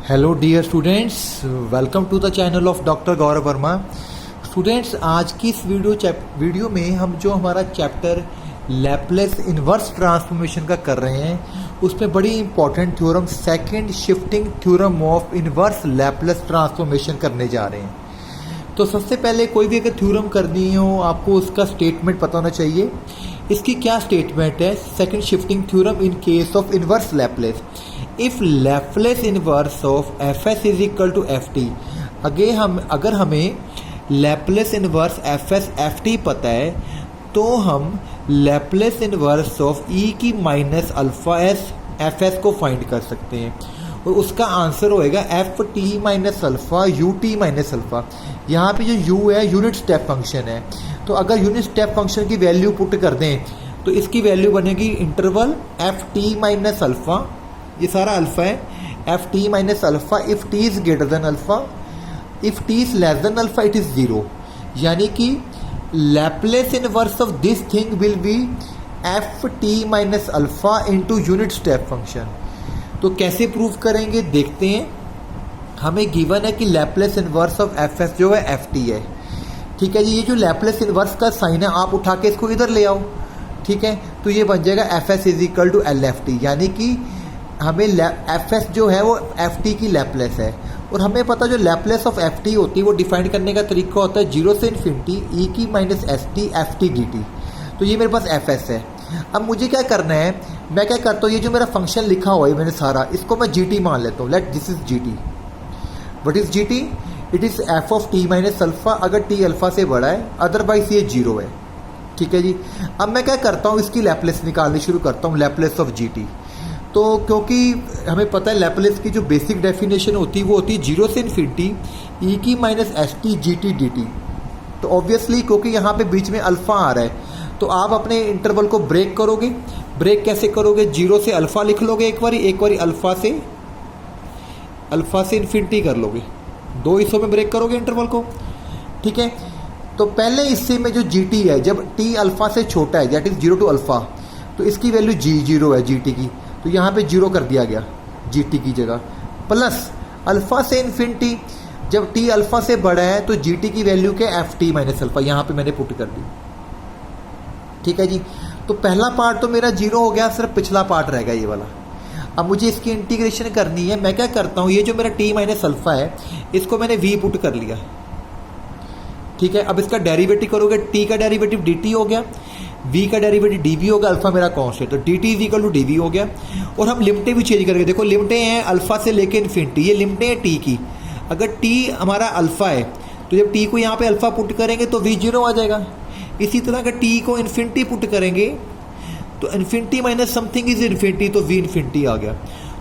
Hello dear students, welcome to the channel of doctor Gaurav Verma. Students, आज की इस video में हम जो हमारा चैप्टर लैपलेस इनवर्स ट्रांसफॉर्मेशन का कर रहे हैं उसमें बड़ी important theorem second shifting theorem of inverse Laplace transformation करने जा रहे हैं। तो सबसे पहले कोई भी अगर थ्योरम करनी हो आपको उसका स्टेटमेंट पता होना चाहिए। इसकी क्या स्टेटमेंट है? Second shifting theorem in case of inverse Laplace, if Laplace inverse of F S is equal to F T. अगर हमें Laplace inverse F S F T पता है तो हम लैपलेस इनवर्स ऑफ ई की minus alpha S F S को find कर सकते हैं और उसका आंसर होएगा F T minus alpha U T minus alpha. यहाँ पे जो यू है यूनिट स्टेप फंक्शन है, तो अगर यूनिट स्टेप फंक्शन की वैल्यू पुट कर दें तो इसकी वैल्यू बनेगी interval F T minus alpha, ये सारा अल्फा है, F T minus alpha if T is greater than alpha, if T is less than alpha it is zero. यानी कि Laplace inverse of this thing will be F T minus alpha into unit step function. तो कैसे prove करेंगे देखते हैं। हमें given है कि Laplace inverse of F S जो है एफ टी है। ठीक है जी, ये जो लैपलेस इनवर्स का साइन है आप उठा के इसको इधर ले आओ। ठीक है, तो ये बन जाएगा F S is equal to L F T, यानी कि हमें एफ एस जो है वो एफ टी की लैपलेस है। और हमें पता जो लैपलेस ऑफ एफ टी होती है वो डिफाइन करने का तरीका होता है जीरो से इन्फिनिटी ई की minus S T F T D T. तो ये मेरे पास एफ एस है। अब मुझे क्या करना है, मैं क्या करता हूँ, ये जो मेरा फंक्शन लिखा हुआ है मैंने सारा, इसको मैं जी टी मान लेता हूँ। Let this is G T. What is G T? It is F of T minus alpha अगर टी अल्फा से बड़ा है, अदरवाइज ये जीरो है। ठीक है जी। अब मैं क्या करता हूँ, इसकी लैपलेस निकालनी शुरू करता हूँ, लैपलेस ऑफ जी टी। तो क्योंकि हमें पता है लैपलेस की जो बेसिक डेफिनेशन होती है वो होती है जीरो से इन्फिनिटी ई की minus S T G T D T. तो ऑब्वियसली क्योंकि यहाँ पे बीच में अल्फा आ रहा है तो आप अपने इंटरवल को ब्रेक करोगे। ब्रेक कैसे करोगे? जीरो से अल्फा लिख लोगे एक बारी अल्फा से इन्फिनिटी कर लोगे, दो हिस्सों में ब्रेक करोगे इंटरवल को। ठीक है, तो पहले हिस्से में जो जी टी है, जब टी अल्फा से छोटा है that is zero to alpha, तो इसकी वैल्यू जी जीरो है जी टी की, तो यहाँ पे जीरो कर दिया गया जी टी की जगह, प्लस अल्फा से इन्फिनिटी, जब टी अल्फा से बड़ा है तो जी टी की वैल्यू के एफ टी माइनस अल्फा यहाँ पे मैंने पुट कर दी। ठीक है जी, तो पहला पार्ट तो मेरा जीरो हो गया, सिर्फ पिछला पार्ट रहेगा ये वाला। अब मुझे इसकी इंटीग्रेशन करनी है। मैं क्या करता हूँ, ये जो मेरा टी माइनस अल्फा है इसको मैंने वी पुट कर लिया। ठीक है, अब इसका डेरिवेटिव करोगे, टी का डेरिवेटिव डी टी हो गया, वी का डेरिवेटिव डी वी होगा, अल्फा मेरा कांस्टेंट, तो D T is equal to D V हो गया। और हम लिमिटें भी चेंज करके देखो, लिमिटें हैं अल्फा से लेके इन्फिनिटी, ये लिमिटें हैं टी की। अगर टी हमारा अल्फा है तो जब टी को यहाँ पे अल्फा पुट करेंगे तो वी जीरो आ जाएगा। इसी तरह अगर टी को इन्फिनिटी पुट करेंगे तो infinity minus something is infinity, तो वी इन्फिनिटी आ गया।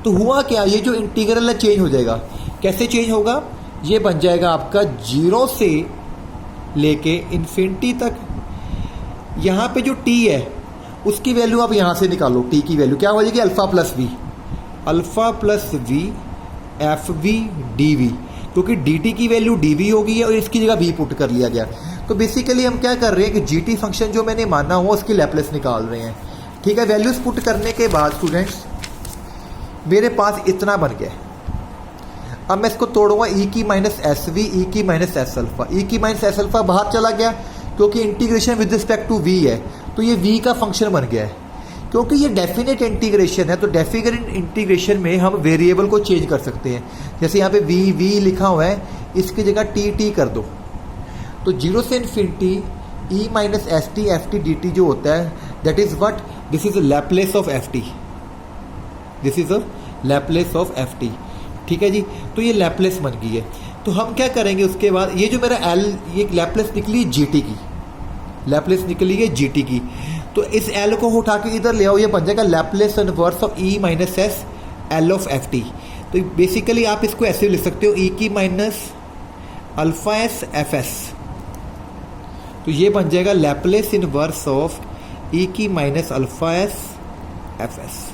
तो हुआ क्या, ये जो इंटीग्रल है चेंज हो जाएगा। कैसे चेंज होगा? ये बन जाएगा आपका जीरो से लेके इन्फिनिटी तक। यहाँ पे जो टी है उसकी वैल्यू आप यहाँ से निकालो, टी की वैल्यू क्या हो जाएगी? Alpha plus V F V D V, क्योंकि डी टी की वैल्यू डी वी होगी और इसकी जगह वी पुट कर लिया गया। तो बेसिकली हम क्या कर रहे हैं कि जी टी फंक्शन जो मैंने माना हो उसकी लैपलेस निकाल रहे हैं। ठीक है, वैल्यूज पुट करने के बाद स्टूडेंट्स मेरे पास इतना बन गया। अब मैं इसको तोड़ूंगा, ई की माइनस एस वी ई की माइनस एस अल्फा, ई की माइनस एस अल्फा बाहर चला गया क्योंकि integration with respect to V है, तो ये वी का फंक्शन बन गया है। क्योंकि ये डेफिनेट इंटीग्रेशन है तो डेफिनेट इंटीग्रेशन में हम वेरिएबल को चेंज कर सकते हैं। जैसे यहाँ पे वी लिखा हुआ है, इसकी जगह टी कर दो, तो जीरो से infinity E minus S T F T D T जो होता है that is what, this is Laplace of F T, this is a Laplace of F T. ठीक है जी, तो ये लैपलेस बन गई है। तो हम क्या करेंगे उसके बाद, ये जो मेरा एल, ये लैपलेस निकली जी टी की, लैपलेस निकली है जी टी की, तो इस एल को उठा के इधर ले आओ, ये बन जाएगा Laplace inverse of E minus S L of F T. तो बेसिकली आप इसको ऐसे लिख सकते हो, ई की minus alpha S F S, तो ये बन जाएगा लैपलेस इनवर्स ऑफ ई की minus alpha S F S.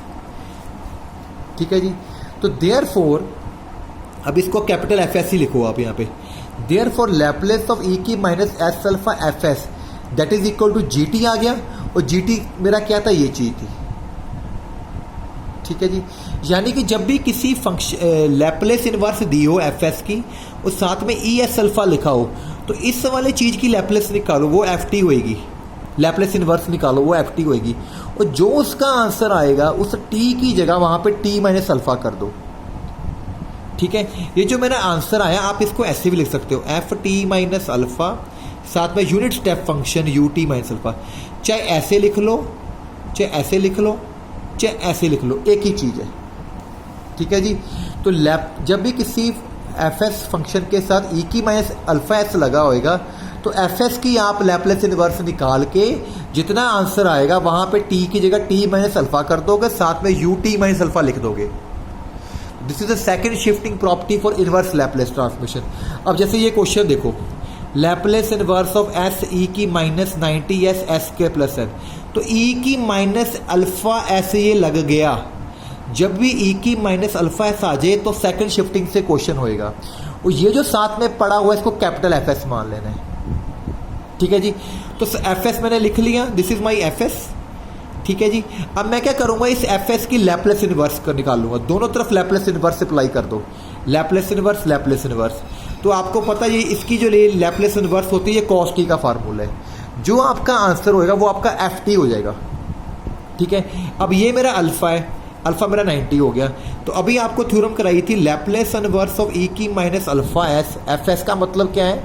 ठीक है जी, तो देयरफॉर अब इसको कैपिटल एफ एस ही लिखो आप यहाँ पे, देयरफॉर लैपलेस ऑफ ई की minus S alpha F S that is equal to G T आ गया। और जी टी मेरा क्या था, ये चीज थी। ठीक है जी। यानी कि जब भी किसी फंक्शन लैप्लेस इनवर्स दी हो एफ एस की और साथ में ई एस अल्फा लिखा हो, तो इस वाले चीज़ की लैप्लेस निकालो, वो एफ टी होएगी। लैप्लेस इनवर्स निकालो, वो एफ टी होएगी। और जो उसका आंसर आएगा उस टी की जगह वहाँ पे टी माइनस अल्फा कर दो। ठीक है, ये जो मेरा आंसर आया आप इसको ऐसे भी लिख सकते हो, एफ टी माइनस अल्फा साथ में unit step function you T minus alpha. चाहे ऐसे लिख लो, चाहे ऐसे लिख लो, चाहे ऐसे लिख लो, एक ही चीज़ है। ठीक है जी। तो जब भी किसी एफ एस फंक्शन के साथ ई की माइनस अल्फा एस लगा होएगा तो एफ एस की आप लैप्लेस इनवर्स निकाल के जितना आंसर आएगा वहाँ पे टी की जगह टी माइनस अल्फा कर दोगे, साथ में यू टी माइनस अल्फा लिख दोगे। This is the second shifting property for inverse Laplace transmission. अब जैसे ये क्वेश्चन देखो, Laplace inverse of S E की माइनस 90 एस एस के प्लस एन। तो ई की माइनस अल्फा एस ये लग गया। जब भी ई की माइनस अल्फा एस आ जाए तो सेकंड शिफ्टिंग से क्वेश्चन होएगा। और ये जो साथ में पड़ा हुआ है इसको कैपिटल एफ एस मान लेना है। ठीक है जी। तो एफ एस मैंने लिख लिया, this is my F S. ठीक है जी। अब मैं क्या करूंगा, इस एफ एस की लैप्लेस इनवर्स कर निकाल लूंगा। दोनों तरफ लैप्लेस इनवर्स अप्लाई कर दो, लैप्लेस इनवर्स लैप्लेस इनवर्स। तो आपको पता है इसकी जो लैप्लेस इनवर्स होती है ये कॉस टी का फार्मूला है। जो आपका आंसर होएगा वो आपका एफ टी हो जाएगा। ठीक है। अब ये मेरा अल्फा है, अल्फा मेरा 90 हो गया। तो अभी आपको थ्योरम कराई थी लैप्लेस इनवर्स ऑफ ई की minus alpha S. F S का मतलब क्या है,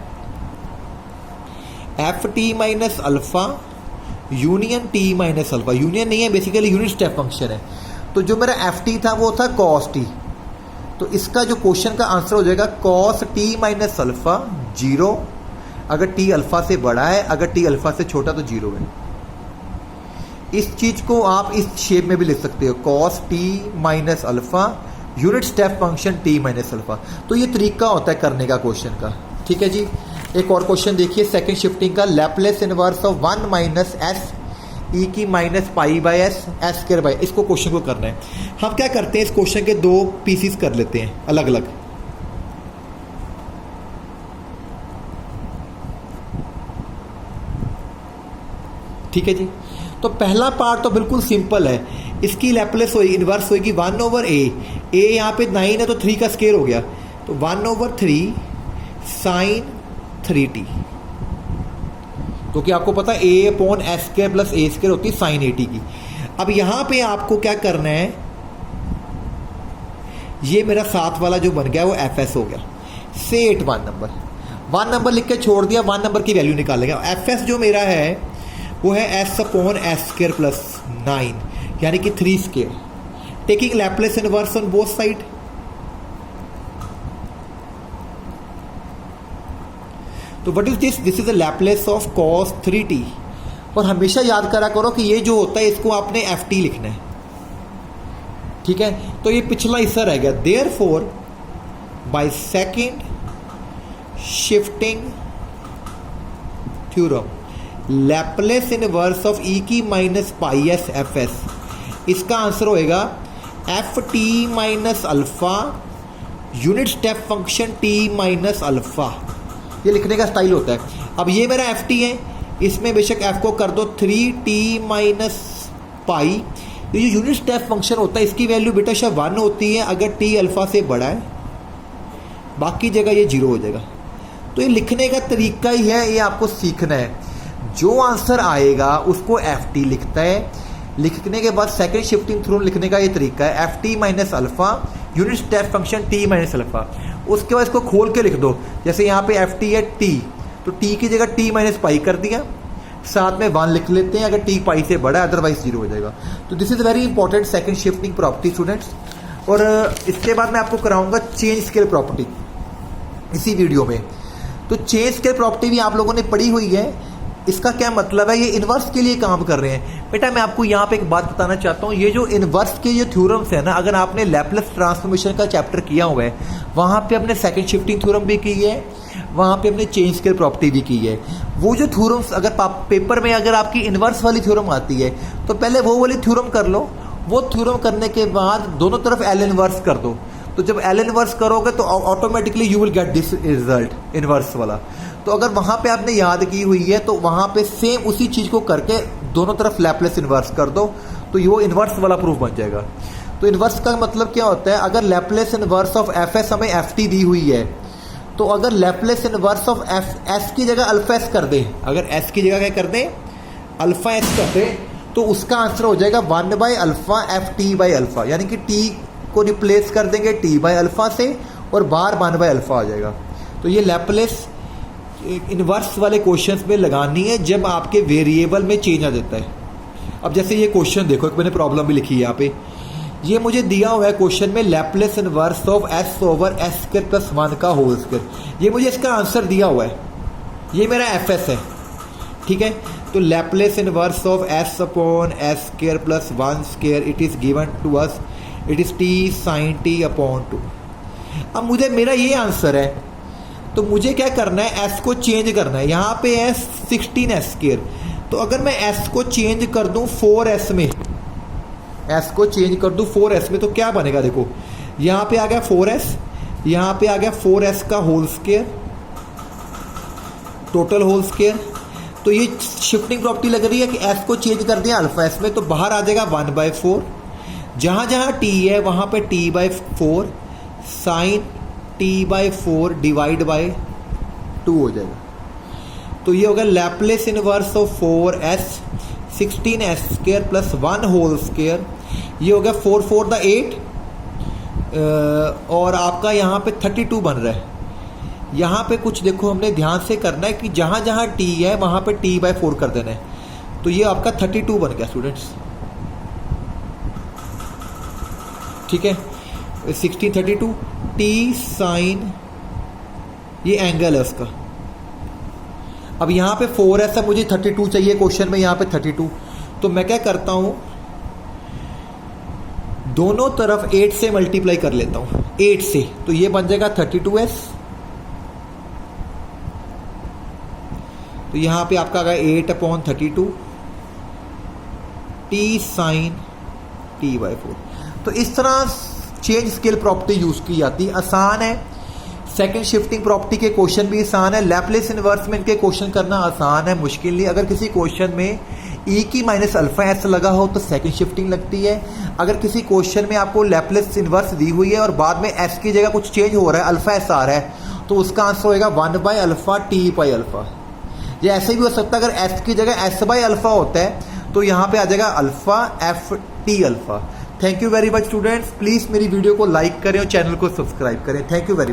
F T minus alpha union T minus alpha. Union नहीं है, बेसिकली यूनिट स्टेप फंक्शन है। तो जो मेरा एफ टी था वो था कॉस टी। तो इसका जो क्वेश्चन का आंसर हो जाएगा कॉस टी माइनस अल्फा 0 अगर टी अल्फा से बड़ा है, अगर टी अल्फा से छोटा तो 0 है। इस चीज को आप इस शेप में भी लिख सकते हो, cos T minus alpha unit step function T minus alpha. तो ये तरीका होता है करने का क्वेश्चन का। ठीक है जी। एक और क्वेश्चन देखिए सेकंड शिफ्टिंग का, Laplace inverse of 1 minus S E की minus pi by S S square by. इसको क्वेश्चन को करना है। हम क्या करते हैं, इस क्वेश्चन के 2 पीसीस कर लेते हैं अलग अलग। ठीक है जी। तो पहला पार्ट तो बिल्कुल सिंपल है, इसकी लैप्लेस होगी इनवर्स होगी 1/a। ए यहाँ पे 9 है तो 3 का स्केयर हो गया, तो 1/3 साइन 3t। क्योंकि आपको पता है a upon S square plus A square होती है साइन 80 की। अब यहां पे आपको क्या करना है, ये मेरा साथ वाला जो बन गया वो एफ एस हो गया। सेट 1 नंबर लिख के छोड़ दिया, 1 नंबर की वैल्यू निकालेगा। एफ एस जो मेरा है वो है S upon S square plus 9 यानी कि 3 square, taking Laplace inverse on both side. तो what is this, this is the Laplace of cos 3t। और हमेशा याद करा करो कि ये जो होता है इसको आपने एफ टी लिखना है। ठीक है। तो ये पिछला हिस्सा रह गया। Therefore by second shifting theorem Laplace inverse of E की minus pi S F S, इसका आंसर होएगा F T minus alpha unit step function T minus alpha. ये लिखने का स्टाइल होता है। अब ये मेरा एफ टी है, इसमें बेशक एफ को कर दो 3t माइनस पाई। ये जो यूनिट स्टेप फंक्शन होता है इसकी वैल्यू बेटा शायद 1 होती है अगर टी अल्फा से बड़ा है, बाकी जगह ये 0 हो जाएगा। तो ये लिखने का तरीका ही है, ये आपको सीखना है। जो आंसर आएगा उसको एफ टी लिखता है, लिखने के बाद सेकेंड शिफ्टिंग थ्योरम लिखने का ये तरीका है, F T minus alpha unit step function T minus alpha. उसके बाद इसको खोल के लिख दो, जैसे यहाँ पे एफ टी है टी, तो टी की जगह टी माइनस पाई कर दिया, साथ में 1 लिख लेते हैं अगर टी पाई से बड़ा है, अदरवाइज 0 हो जाएगा। तो this is very important second shifting property students. और इसके बाद मैं आपको कराऊंगा चेंज स्केल प्रॉपर्टी इसी वीडियो में। तो चेंज स्केल प्रॉपर्टी भी आप लोगों ने पढ़ी हुई है। इसका क्या मतलब है, ये इन्वर्स के लिए काम कर रहे हैं। बेटा मैं आपको यहाँ पे एक बात बताना चाहता हूँ, ये जो इन्वर्स के जो थ्योरम्स है ना, अगर आपने लैप्लेस ट्रांसफॉर्मेशन का चैप्टर किया हुआ है वहाँ पे अपने सेकंड शिफ्टिंग थ्योरम भी की है, वहाँ पे हमने चेंज स्केल प्रॉपर्टी भी की है। वो जो थ्योरम्स अगर पेपर में अगर आपकी इन्वर्स वाली थ्योरम आती है तो पहले वो वाली थ्योरम कर लो, वो थ्योरम करने के बाद दोनों तरफ एल इन्वर्स कर दो। तो जब एल इन्वर्स करोगे तो automatically you will get this result inverse वाला। तो अगर वहाँ पे आपने याद की हुई है तो वहाँ पे सेम उसी चीज़ को करके दोनों तरफ लैप्लेस इन्वर्स कर दो, तो ये वो इन्वर्स वाला प्रूफ बन जाएगा। तो तो इन्वर्स का मतलब क्या होता है, अगर Laplace inverse of F S हमें एफ टी दी हुई है, तो अगर Laplace inverse of F S की जगह अल्फा एस कर दें, अगर एस की जगह क्या कर दें, अल्फा एस कर दें, तो उसका आंसर हो जाएगा 1/अल्फा एफ टी बाई अल्फा, यानी कि टी को रिप्लेस कर देंगे टी बाई अल्फा से और बार 1/अल्फा आ जाएगा। तो ये लैप्लेस इन्वर्स वाले क्वेश्चंस में लगानी है जब आपके वेरिएबल में चेंज आ जाता है। अब जैसे ये क्वेश्चन देखो, एक मैंने प्रॉब्लम भी लिखी है यहाँ पे, ये मुझे दिया हुआ है क्वेश्चन में Laplace inverse of S over S square plus 1 का होल स्क्वायर, ये मुझे इसका आंसर दिया हुआ है, ये मेरा एफ एस है, ठीक है। तो Laplace inverse of S upon S square plus 1 square, it is given to us, it is T sine T upon 2। अब मुझे मेरा ये आंसर है, तो मुझे क्या करना है, एस को चेंज करना है। यहाँ पे है 16s स्क्वायर, तो अगर मैं एस को चेंज कर दूँ 4s में, एस को चेंज कर दूँ 4s में, तो क्या बनेगा, देखो यहाँ पे आ गया 4s, यहाँ पे आ गया 4s का whole square, total whole square. तो ये शिफ्टिंग प्रॉपर्टी लग रही है कि एस को चेंज कर दिया अल्फा एस में, तो बाहर आ जाएगा 1/4, जहाँ जहाँ टी है वहाँ पे t/4 sign t/4 divide by 2 हो जाएगा। तो ये होगा Laplace inverse of 4s 16s square plus 1 whole square, ये हो गया 4 4 द 8 और आपका यहाँ पे 32 बन रहा है। यहाँ पे कुछ देखो हमने ध्यान से करना है कि जहाँ जहाँ t है वहाँ पे t/4 कर देना है, तो ये आपका 32 बन गया स्टूडेंट्स, ठीक है। 1632 t साइन, ये एंगल है उसका। अब यहाँ पे 4s है, मुझे 32 चाहिए क्वेश्चन में, यहाँ पे 32, तो मैं क्या करता हूँ, दोनों तरफ 8 से मल्टीप्लाई कर लेता हूँ, 8 से, तो ये बन जाएगा 32s। तो यहाँ पे आपका आ गया 8/32 t साइन t/4। तो इस तरह चेंज स्केल प्रॉपर्टी यूज की जाती है, आसान है। सेकंड शिफ्टिंग प्रॉपर्टी के क्वेश्चन भी आसान है, लैप्लेस इन्वर्समेंट के क्वेश्चन करना आसान है, मुश्किल नहीं। अगर किसी क्वेश्चन में e की माइनस अल्फा एस लगा हो तो सेकंड शिफ्टिंग लगती है। अगर किसी क्वेश्चन में आपको लैप्लेस इन्वर्स दी हुई है और बाद में एस की जगह कुछ चेंज हो रहा है, अल्फा एस आ रहा है, तो उसका आंसर होगा 1/अल्फा t/अल्फा। ये ऐसे भी हो सकता है, अगर एस की जगह s/अल्फा होता है तो यहाँ पे आ जाएगा alpha F T alpha. Thank you very much students, please मेरी वीडियो को लाइक करें और चैनल को सब्सक्राइब करें। Thank you very much.